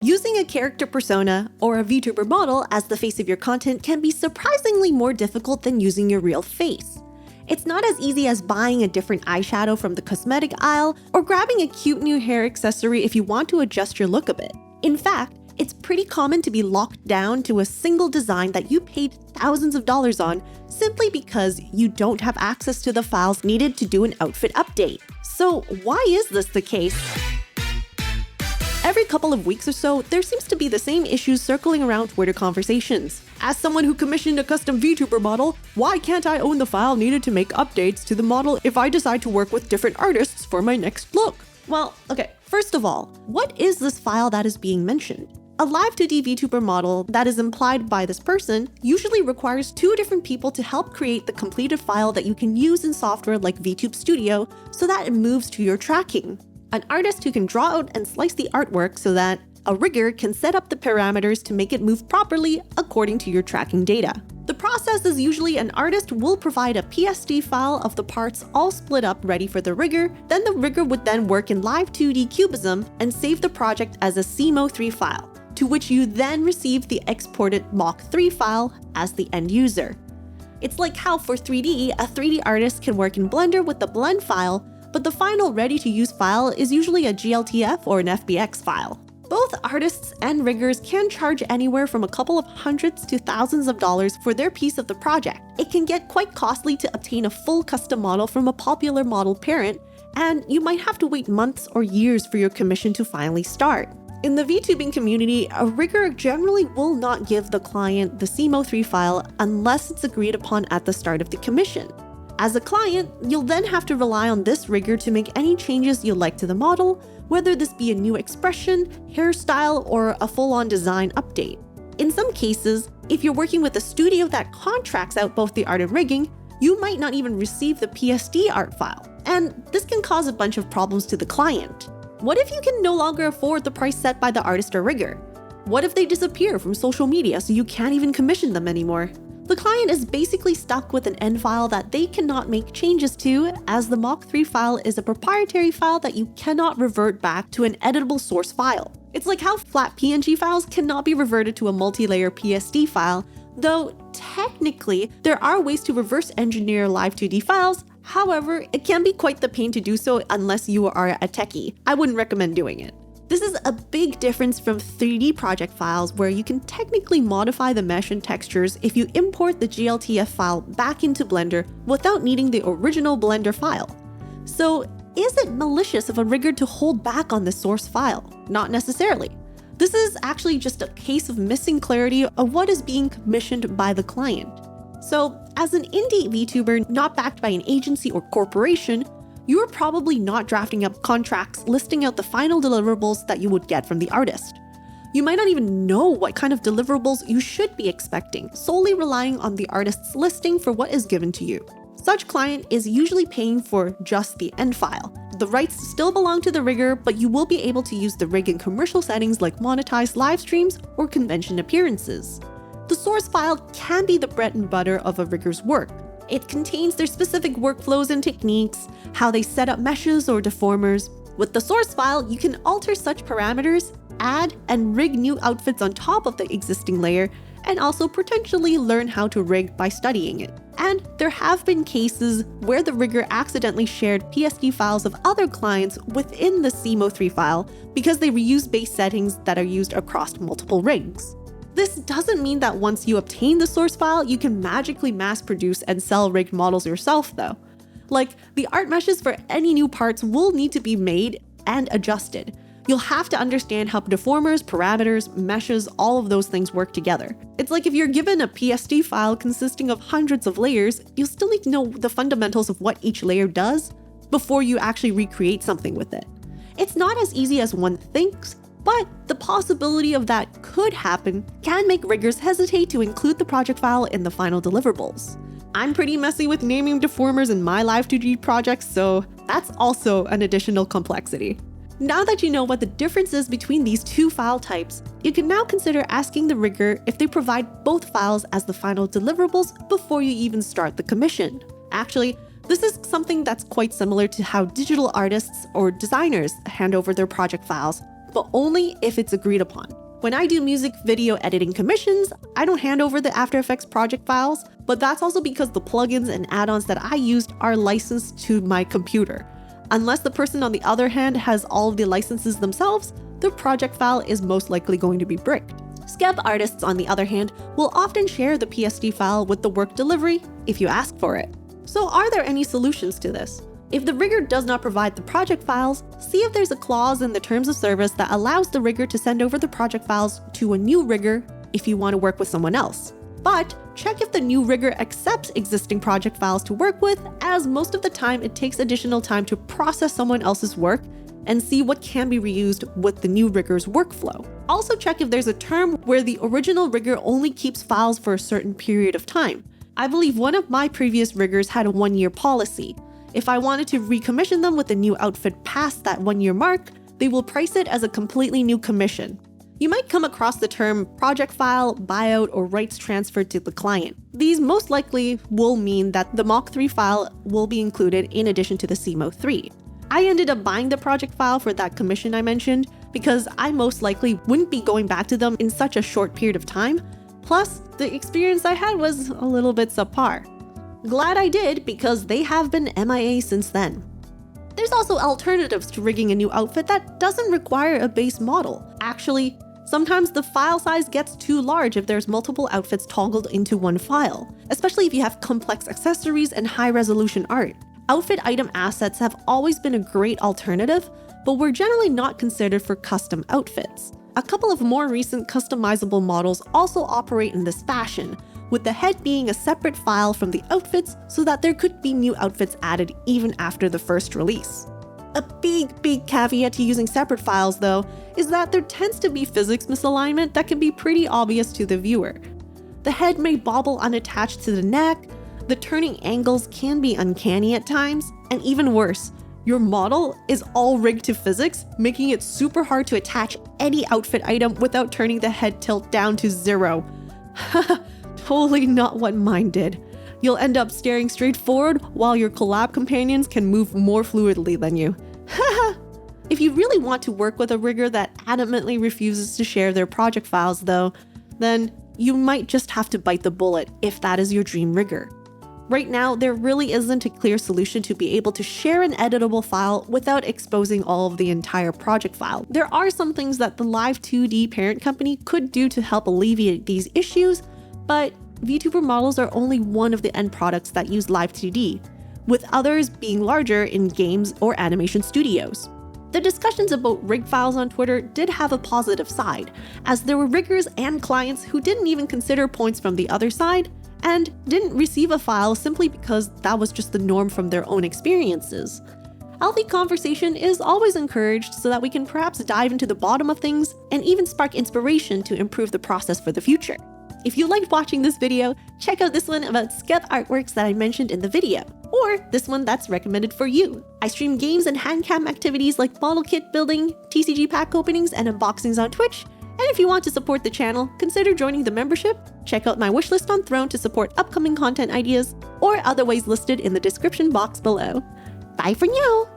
Using a character persona or a VTuber model as the face of your content can be surprisingly more difficult than using your real face. It's not as easy as buying a different eyeshadow from the cosmetic aisle or grabbing a cute new hair accessory if you want to adjust your look a bit. In fact, it's pretty common to be locked down to a single design that you paid thousands of dollars on simply because you don't have access to the files needed to do an outfit update. So why is this the case? Every couple of weeks or so, there seems to be the same issues circling around Twitter conversations. As someone who commissioned a custom VTuber model, why can't I own the file needed to make updates to the model if I decide to work with different artists for my next look? Well, okay, first of all, what is this file that is being mentioned? A live 2D VTuber model that is implied by this person usually requires two different people to help create the completed file that you can use in software like VTube Studio so that it moves to your tracking. An artist who can draw out and slice the artwork so that a rigger can set up the parameters to make it move properly according to your tracking data. The process is usually an artist will provide a PSD file of the parts all split up ready for the rigger, then the rigger would then work in live 2D cubism and save the project as a CMO3 file, to which you then receive the exported Mach3 file as the end user. It's like how for 3D, a 3D artist can work in Blender with the blend file, but the final ready-to-use file is usually a GLTF or an FBX file. Both artists and riggers can charge anywhere from a couple of hundreds to thousands of dollars for their piece of the project. It can get quite costly to obtain a full custom model from a popular model parent, and you might have to wait months or years for your commission to finally start. In the VTubing community, a rigger generally will not give the client the CMO3 file unless it's agreed upon at the start of the commission. As a client, you'll then have to rely on this rigger to make any changes you like to the model, whether this be a new expression, hairstyle, or a full-on design update. In some cases, if you're working with a studio that contracts out both the art and rigging, you might not even receive the PSD art file, and this can cause a bunch of problems to the client. What if you can no longer afford the price set by the artist or rigger? What if they disappear from social media so you can't even commission them anymore? The client is basically stuck with an end file that they cannot make changes to, as the Mach3 file is a proprietary file that you cannot revert back to an editable source file. It's like how flat PNG files cannot be reverted to a multi-layer PSD file, though technically there are ways to reverse engineer live 2D files. However, it can be quite the pain to do so unless you are a techie. I wouldn't recommend doing it. This is a big difference from 3D project files where you can technically modify the mesh and textures if you import the GLTF file back into Blender without needing the original Blender file. So is it malicious of a rigger to hold back on the source file? Not necessarily. This is actually just a case of missing clarity of what is being commissioned by the client. So as an indie VTuber not backed by an agency or corporation, you're probably not drafting up contracts listing out the final deliverables that you would get from the artist. You might not even know what kind of deliverables you should be expecting, solely relying on the artist's listing for what is given to you. Such client is usually paying for just the end file. The rights still belong to the rigger, but you will be able to use the rig in commercial settings like monetized live streams or convention appearances. The source file can be the bread and butter of a rigger's work. It contains their specific workflows and techniques, how they set up meshes or deformers. With the source file, you can alter such parameters, add and rig new outfits on top of the existing layer, and also potentially learn how to rig by studying it. And there have been cases where the rigger accidentally shared PSD files of other clients within the CMO3 file because they reuse base settings that are used across multiple rigs. This doesn't mean that once you obtain the source file, you can magically mass produce and sell rigged models yourself though. Like, the art meshes for any new parts will need to be made and adjusted. You'll have to understand how deformers, parameters, meshes, all of those things work together. It's like if you're given a PSD file consisting of hundreds of layers, you'll still need to know the fundamentals of what each layer does before you actually recreate something with it. It's not as easy as one thinks, but the possibility of that could happen can make riggers hesitate to include the project file in the final deliverables. I'm pretty messy with naming deformers in my live 2D projects, so that's also an additional complexity. Now that you know what the difference is between these two file types, you can now consider asking the rigger if they provide both files as the final deliverables before you even start the commission. Actually, this is something that's quite similar to how digital artists or designers hand over their project files, but only if it's agreed upon. When I do music video editing commissions, I don't hand over the After Effects project files, but that's also because the plugins and add-ons that I used are licensed to my computer. Unless the person on the other hand has all of the licenses themselves, the project file is most likely going to be bricked. Skeb artists, on the other hand, will often share the PSD file with the work delivery if you ask for it. So are there any solutions to this? If the rigger does not provide the project files, see if there's a clause in the terms of service that allows the rigger to send over the project files to a new rigger if you want to work with someone else. But check if the new rigger accepts existing project files to work with, as most of the time it takes additional time to process someone else's work and see what can be reused with the new rigger's workflow. Also check if there's a term where the original rigger only keeps files for a certain period of time. I believe one of my previous riggers had a 1-year policy. If I wanted to recommission them with a new outfit past that 1-year mark, they will price it as a completely new commission. You might come across the term project file, buyout, or rights transferred to the client. These most likely will mean that the Mach 3 file will be included in addition to the CMO 3. I ended up buying the project file for that commission I mentioned because I most likely wouldn't be going back to them in such a short period of time. Plus, the experience I had was a little bit subpar. Glad I did, because they have been MIA since then. There's also alternatives to rigging a new outfit that doesn't require a base model. Actually, sometimes the file size gets too large if there's multiple outfits toggled into one file, especially if you have complex accessories and high-resolution art. Outfit item assets have always been a great alternative, but were generally not considered for custom outfits. A couple of more recent customizable models also operate in this fashion, with the head being a separate file from the outfits so that there could be new outfits added even after the first release. A big caveat to using separate files, though, is that there tends to be physics misalignment that can be pretty obvious to the viewer. The head may bobble unattached to the neck, the turning angles can be uncanny at times, and even worse, your model is all rigged to physics, making it super hard to attach any outfit item without turning the head tilt down to 0. Totally not what mine did. You'll end up staring straight forward while your collab companions can move more fluidly than you. If you really want to work with a rigger that adamantly refuses to share their project files though, then you might just have to bite the bullet if that is your dream rigger. Right now, there really isn't a clear solution to be able to share an editable file without exposing all of the entire project file. There are some things that the Live 2D parent company could do to help alleviate these issues, but VTuber models are only one of the end products that use Live 2D, with others being larger in games or animation studios. The discussions about rig files on Twitter did have a positive side, as there were riggers and clients who didn't even consider points from the other side, and didn't receive a file simply because that was just the norm from their own experiences. Healthy conversation is always encouraged so that we can perhaps dive into the bottom of things and even spark inspiration to improve the process for the future. If you liked watching this video, check out this one about Skeb artworks that I mentioned in the video, or this one that's recommended for you. I stream games and handcam activities like model kit building, TCG pack openings, and unboxings on Twitch. And if you want to support the channel, consider joining the membership, check out my wishlist on Throne to support upcoming content ideas, or other ways listed in the description box below. Bye for now!